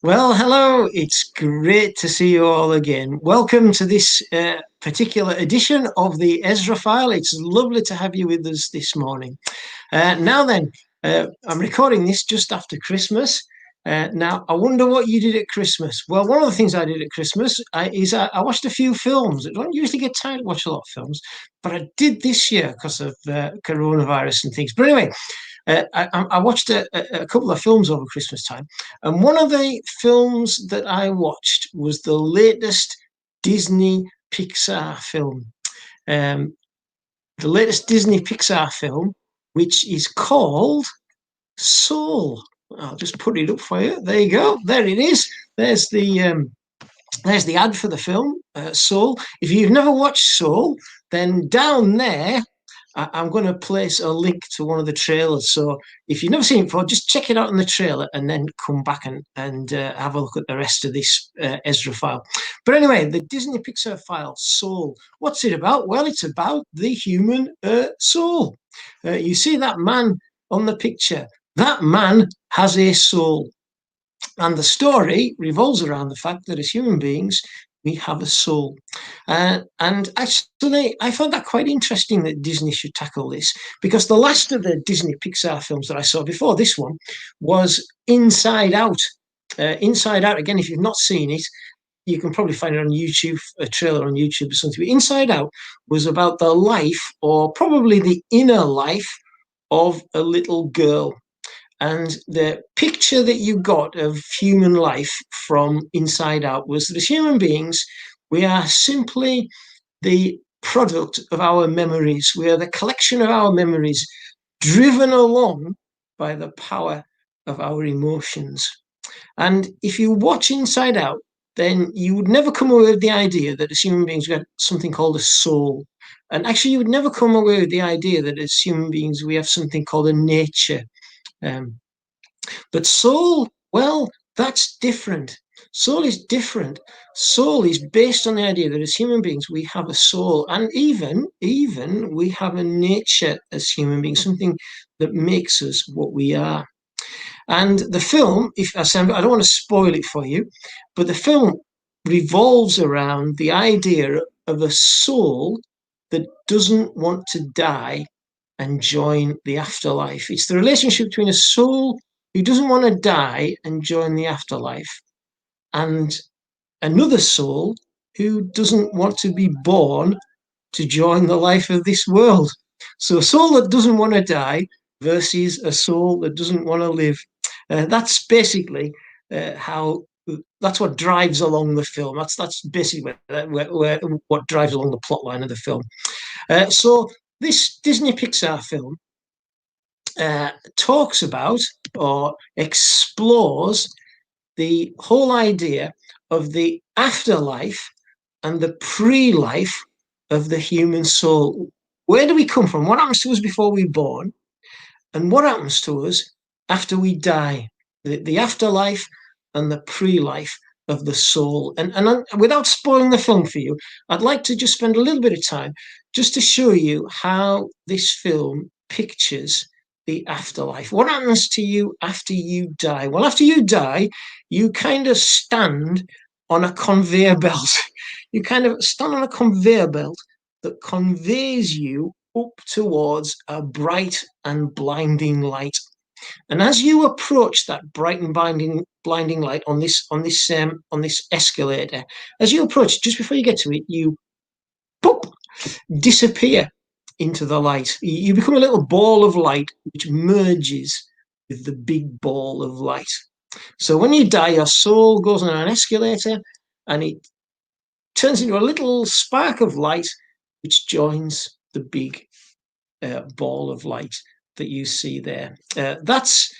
Well, hello. It's great to see you all again. Welcome to this particular edition of the Ezra File. It's lovely to have you with us this morning. Now then, I'm recording this just after Christmas. Now, I wonder what you did at Christmas. Well, one of the things I did at Christmas I watched a few films. I don't usually get time to watch a lot of films, but I did this year because of coronavirus and things. But anyway, I watched a couple of films over Christmas time, and one of the films that I watched was the latest Disney Pixar film. Um, the latest Disney Pixar film, which is called Soul. I'll just put it up for you. There you go. There it is. There's the um, there's the ad for the film, Soul. If you've never watched Soul, then down there I'm going to place a link to one of the trailers. So if you've never seen it before, just check it out in the trailer and then come back and have a look at the rest of this Ezra file. But anyway, the Disney Pixar file, Soul. What's it about? Well, it's about the human soul. You see that man on the picture. That man has a soul. And the story revolves around the fact that as human beings, we have a soul. And actually, I found that quite interesting that Disney should tackle this because the last of the Disney Pixar films that I saw before this one was Inside Out. Inside Out, again, if you've not seen it, you can probably find it on YouTube, a trailer on YouTube or something. But Inside Out was about the life, or probably the inner life, of a little girl. And the picture that you got of human life from Inside Out was that as human beings, we are simply the product of our memories. We are the collection of our memories, driven along by the power of our emotions. And if you watch Inside Out, then you would never come away with the idea that as human beings, we have something called a soul. And actually, you would never come away with the idea that as human beings, we have something called a nature. Um, but soul, well, that's different. Soul is different. Soul is based on the idea that as human beings we have a soul, and even we have a nature as human beings, something that makes us what we are. And the film, if I don't want to spoil it for you, but the film revolves around the idea of a soul that doesn't want to die and join the afterlife. It's the relationship between a soul who doesn't want to die and join the afterlife and another soul who doesn't want to be born to join the life of this world. So a soul that doesn't want to die versus a soul that doesn't want to live. That's basically how. That's what drives along the film. That's basically what drives along the plot line of the film. So this Disney Pixar film talks about or explores the whole idea of the afterlife and the pre-life of the human soul. Where do we come from? What happens to us before we're born? And what happens to us after we die? The afterlife and the pre-life of the soul. And without spoiling the film for you, I'd like to just spend a little bit of time just to show you how this film pictures the afterlife. What happens to you after you die? Well, after you die, you kind of stand on a conveyor belt. You kind of stand on a conveyor belt that conveys you up towards a bright and blinding light. And as you approach that bright and blinding light on this escalator, as you approach, just before you get to it, you pop, disappear into the light. You become a little ball of light which merges with the big ball of light. So when you die, your soul goes on an escalator and it turns into a little spark of light which joins the big ball of light that you see there. That's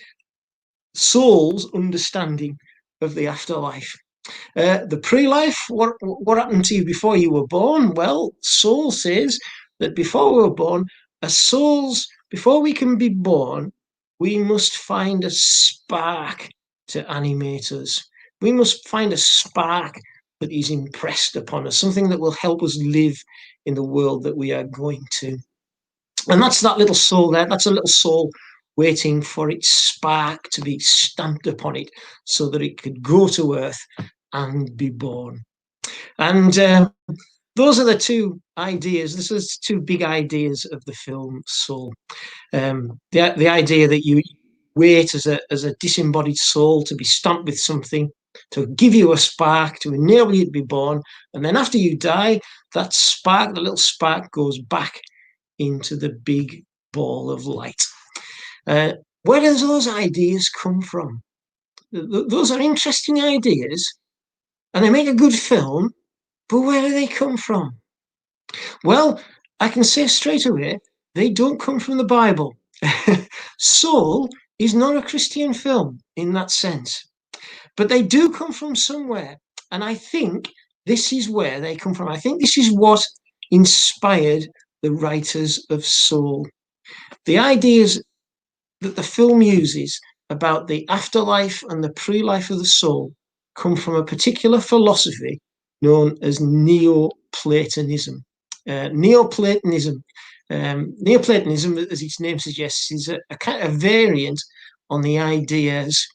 soul's understanding of the afterlife. The pre-life, what happened to you before you were born? Well, soul says that before we were born, before we can be born, we must find a spark to animate us. We must find a spark that is impressed upon us, something that will help us live in the world that we are going to. And that's that little soul there. That's a little soul waiting for its spark to be stamped upon it so that it could go to earth and be born. And those are the two ideas. This is two big ideas of the film Soul. The idea that you wait as a disembodied soul to be stamped with something, to give you a spark, to enable you to be born. And then after you die, that spark, the little spark, goes back into the big ball of light. Where does those ideas come from? Those are interesting ideas, and they make a good film, but where do they come from? Well, I can say straight away, they don't come from the Bible. Soul is not a Christian film in that sense, but they do come from somewhere. And I think this is where they come from. I think this is what inspired the writers of Soul. The ideas that the film uses about the afterlife and the pre-life of the soul come from a particular philosophy known as Neoplatonism. Neoplatonism, as its name suggests, is a kind of variant on the ideas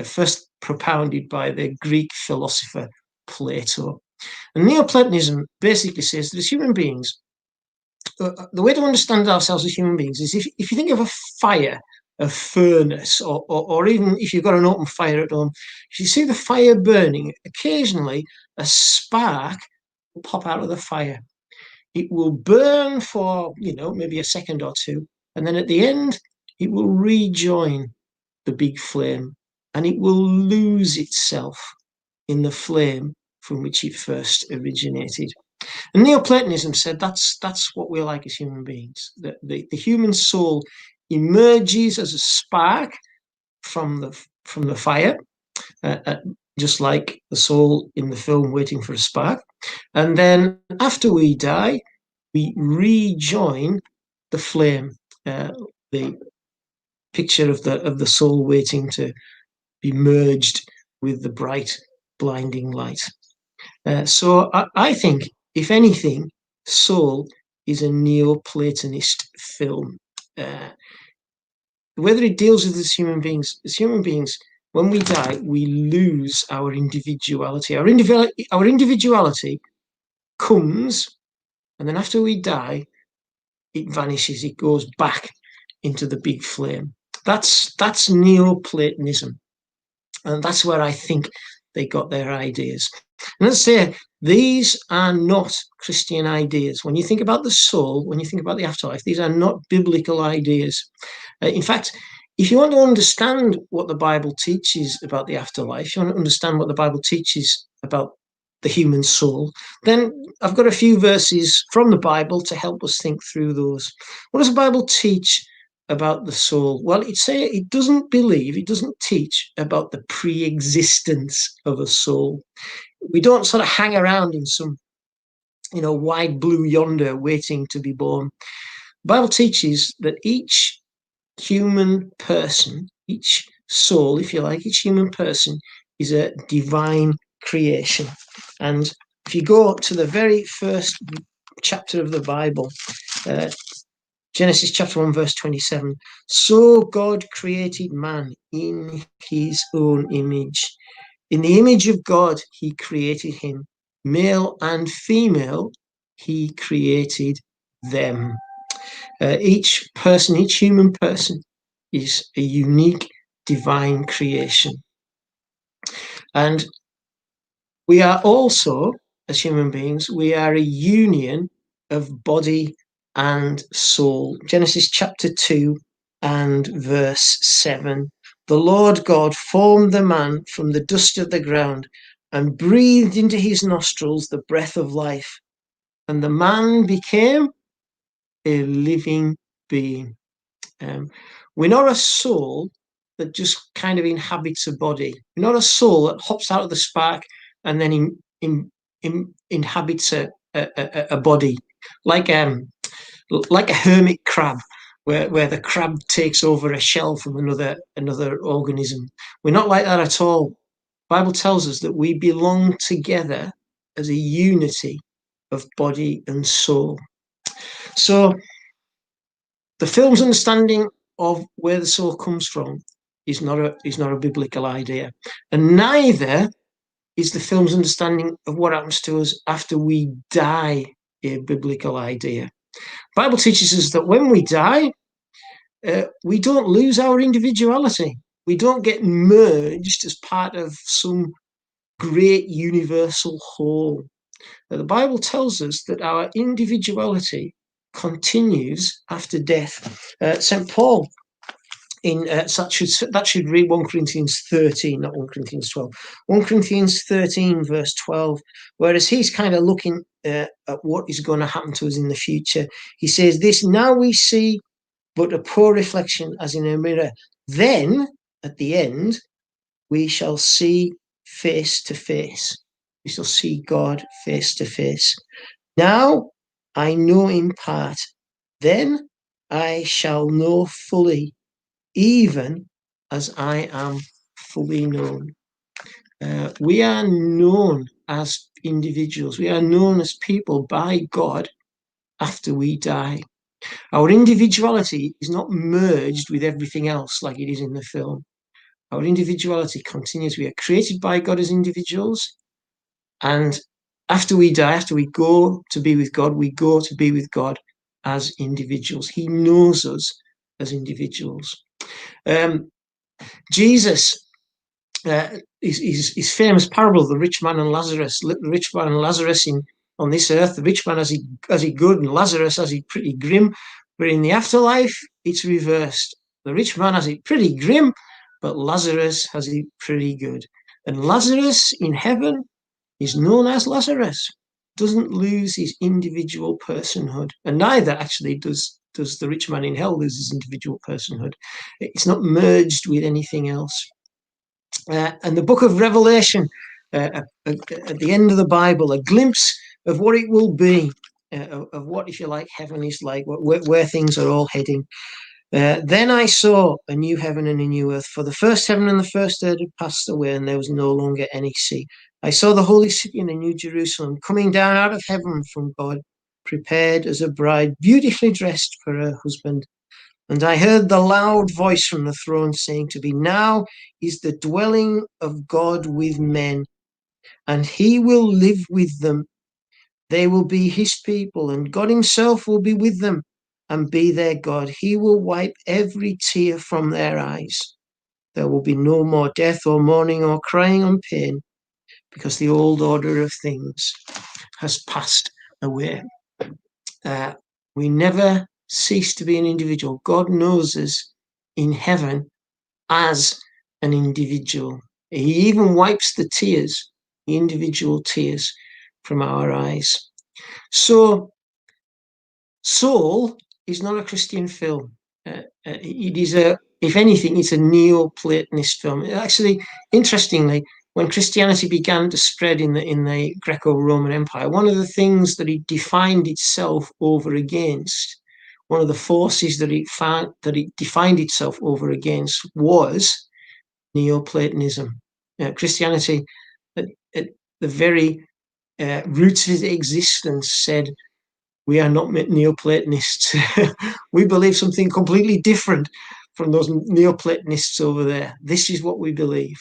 first propounded by the Greek philosopher Plato. And Neoplatonism basically says that as human beings, the way to understand ourselves as human beings is if you think of a fire, a furnace, or even if you've got an open fire at home, if you see the fire burning, occasionally a spark will pop out of the fire. It will burn for, maybe a second or two, and then at the end, it will rejoin the big flame, and it will lose itself in the flame from which it first originated. And Neoplatonism said that's what we're like as human beings. The human soul emerges as a spark from the fire, just like the soul in the film Waiting for a Spark. And then after we die, we rejoin the flame, the picture of the soul waiting to be merged with the bright, blinding light. So I think, if anything, Soul is a Neoplatonist film. Whether it deals with us as human beings, when we die, we lose our individuality. Our individuality comes, and then after we die, it vanishes. It goes back into the big flame. That's Neoplatonism, and that's where I think they got their ideas. And let's say these are not Christian ideas. When you think about the soul, when you think about the afterlife, these are not biblical ideas. In fact, if you want to understand what the Bible teaches about the afterlife, you want to understand what the Bible teaches about the human soul, then I've got a few verses from the Bible to help us think through those. What does the Bible teach about the soul? Well, it doesn't teach about the pre-existence of a soul. We don't sort of hang around in some, wide blue yonder waiting to be born. The Bible teaches that each human person, each soul, if you like, each human person is a divine creation. And if you go to the very first chapter of the Bible, Genesis chapter 1, verse 27, so God created man in his own image. In the image of God, he created him. Male and female, he created them. Each human person is a unique divine creation. And we are also, as human beings, we are a union of body and soul. Genesis chapter 2 and verse 7. The Lord God formed the man from the dust of the ground and breathed into his nostrils the breath of life. And the man became a living being. We're not a soul that just kind of inhabits a body. We're not a soul that hops out of the spark and then inhabits a body, like a hermit crab, where the crab takes over a shell from another organism. We're not like that at all. The Bible tells us that we belong together as a unity of body and soul. So the film's understanding of where the soul comes from is not a biblical idea, and neither is the film's understanding of what happens to us after we die a biblical idea. The Bible teaches us that when we die, we don't lose our individuality. We don't get merged as part of some great universal whole. The Bible tells us that our individuality continues after death. St. Paul, that should read 1 Corinthians 13, not 1 Corinthians 12. 1 Corinthians 13, verse 12, whereas he's kind of looking at what is going to happen to us in the future. He says this, now we see but a poor reflection as in a mirror. Then, at the end, we shall see face to face. We shall see God face to face. Now I know in part, then I shall know fully, even as I am fully known. We are known as individuals. We are known as people by God after we die. Our individuality is not merged with everything else like it is in the film. Our individuality continues. We are created by God as individuals. And after we die, after we go to be with God, we go to be with God as individuals. He knows us as individuals. Jesus, his famous parable, the rich man and Lazarus, the rich man and Lazarus on this earth, the rich man as he good and Lazarus as he pretty grim. But in the afterlife, it's reversed. The rich man has it pretty grim, but Lazarus has it pretty good. And Lazarus in heaven is known as Lazarus, doesn't lose his individual personhood. And neither actually does the rich man in hell lose his individual personhood. It's not merged with anything else. And the book of Revelation, at the end of the Bible, a glimpse of what it will be, of what, if you like, heaven is like, where things are all heading. Then I saw a new heaven and a new earth, for the first heaven and the first earth had passed away, and there was no longer any sea. I saw the holy city and the new Jerusalem coming down out of heaven from God, prepared as a bride, beautifully dressed for her husband. And I heard the loud voice from the throne saying to me, now is the dwelling of God with men, and he will live with them. They will be his people, and God himself will be with them and be their God. He will wipe every tear from their eyes. There will be no more death or mourning or crying or pain, because the old order of things has passed away. We never cease to be an individual. God knows us in heaven as an individual. He even wipes the tears, the individual tears, from our eyes. So, Soul is not a Christian film. It is if anything, it's a Neoplatonist film. Actually, interestingly, when Christianity began to spread in the Greco-Roman Empire, one of the things that it defined itself over against, one of the forces that it defined itself over against, was Neoplatonism. Christianity, at the very roots of its existence, said, we are not Neoplatonists. We believe something completely different from those Neoplatonists over there. This is what we believe.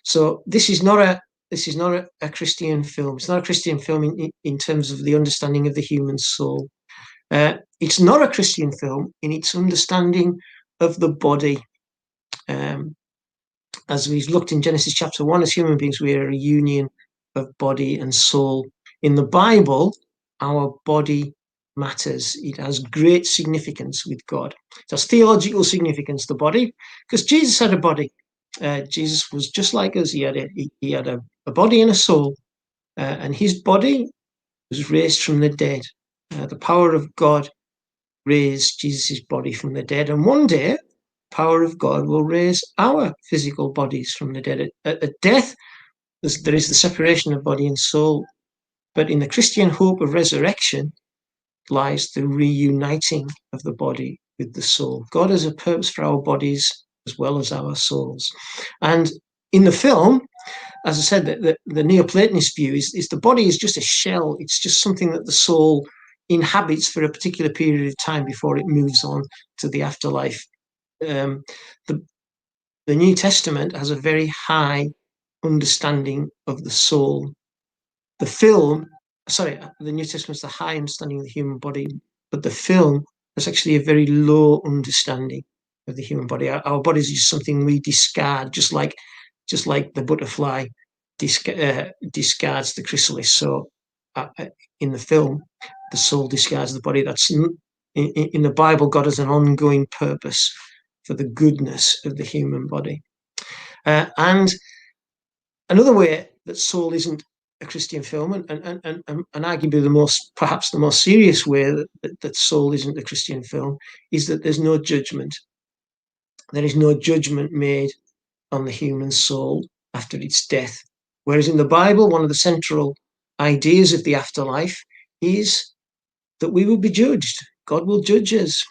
So this is not a Christian film. It's not a Christian film in terms of the understanding of the human soul. It's not a Christian film in its understanding of the body. As we've looked in Genesis chapter 1, as human beings, we are a union of body and soul. In the Bible, our body matters. It has great significance with God. It has theological significance, the body, because Jesus had a body. Jesus was just like us. He had a body and a soul, and his body was raised from the dead. The power of God raised Jesus' body from the dead, and one day, power of God will raise our physical bodies from the dead. At death, there is the separation of body and soul, but in the Christian hope of resurrection lies the reuniting of the body with the soul. God has a purpose for our bodies as well as our souls. And in the film, as I said, the Neoplatonist view is the body is just a shell. It's just something that the soul inhabits for a particular period of time before it moves on to the afterlife. The New Testament has a very high understanding of the soul. The New Testament's the high understanding of the human body, but the film has actually a very low understanding of the human body. Our bodies is something we discard, just like the butterfly discards the chrysalis. So in the film, the soul discards the body. That's in the Bible. God has an ongoing purpose for the goodness of the human body. And another way that Soul isn't a Christian film, and arguably perhaps the most serious way that Soul isn't a Christian film, is that there's no judgment. There is no judgment made on the human soul after its death. Whereas in the Bible, one of the central ideas of the afterlife is that we will be judged. God will judge us.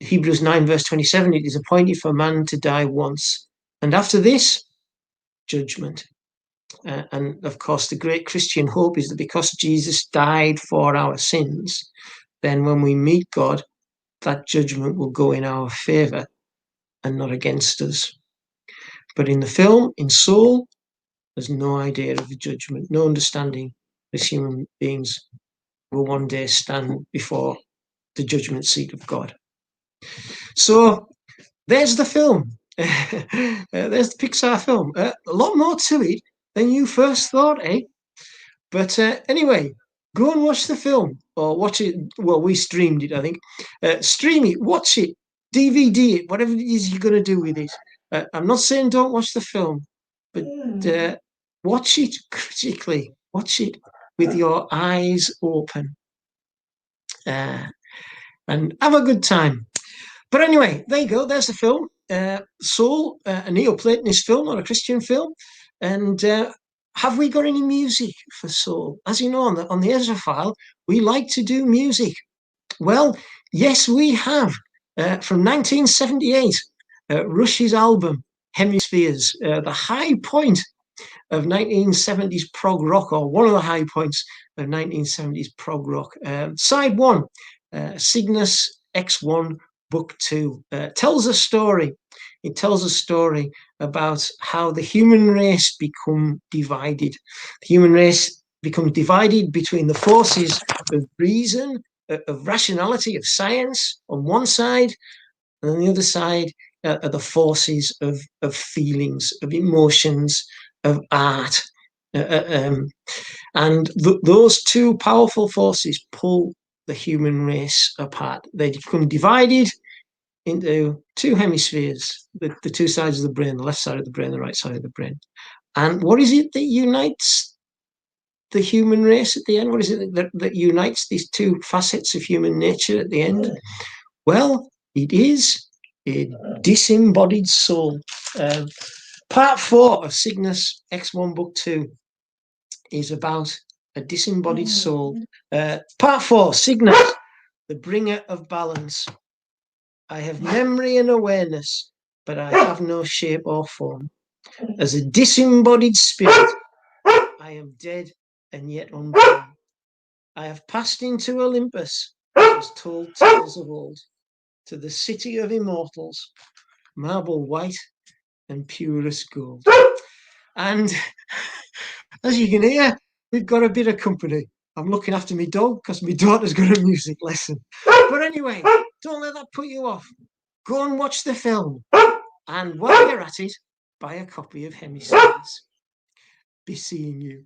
Hebrews 9 verse 27, it is appointed for man to die once, and after this, judgment. And of course, the great Christian hope is that because Jesus died for our sins, then when we meet God, that judgment will go in our favor and not against us. But in the film, in Soul, there's no idea of judgment, no understanding as human beings will one day stand before the judgment seat of God. So there's the film. There's the Pixar film. A lot more to it than you first thought, eh? But anyway, go and watch the film, or watch it. Well, we streamed it, I think. Stream it, watch it, DVD it, whatever it is you're going to do with it. I'm not saying don't watch the film, but watch it critically. Watch it with your eyes open, and have a good time. But anyway, there you go. There's the film. Soul, a Neoplatonist film, not a Christian film. And have we got any music for Soul? As you know, on the Ezra file, we like to do music. Well, yes, we have. From 1978, Rush's album, Hemispheres, the high point of 1970s prog rock, or one of the high points of 1970s prog rock. Side 1, Cygnus X1 Book 2, tells a story. It tells a story about how the human race become divided. The human race becomes divided between the forces of reason, of rationality, of science on one side, and on the other side are the forces of feelings, of emotions, of art. And those two powerful forces pull the human race apart. They become divided into two hemispheres, the two sides of the brain, the left side of the brain, the right side of the brain. And what is it that unites the human race at the end? What is it that unites these two facets of human nature at the end? Well, it is a disembodied soul. Part 4 of Cygnus X1 Book 2 is about a disembodied soul. Part 4, Cygnus, the bringer of balance. I have memory and awareness, but I have no shape or form. As a disembodied spirit, I am dead and yet unborn. I have passed into Olympus, which was told tales of old, to the city of immortals, marble white and purest gold. And as you can hear, we've got a bit of company. I'm looking after my dog because my daughter's got a music lesson. But anyway, don't let that put you off. Go and watch the film. And while you're at it, buy a copy of Hemispheres. Be seeing you.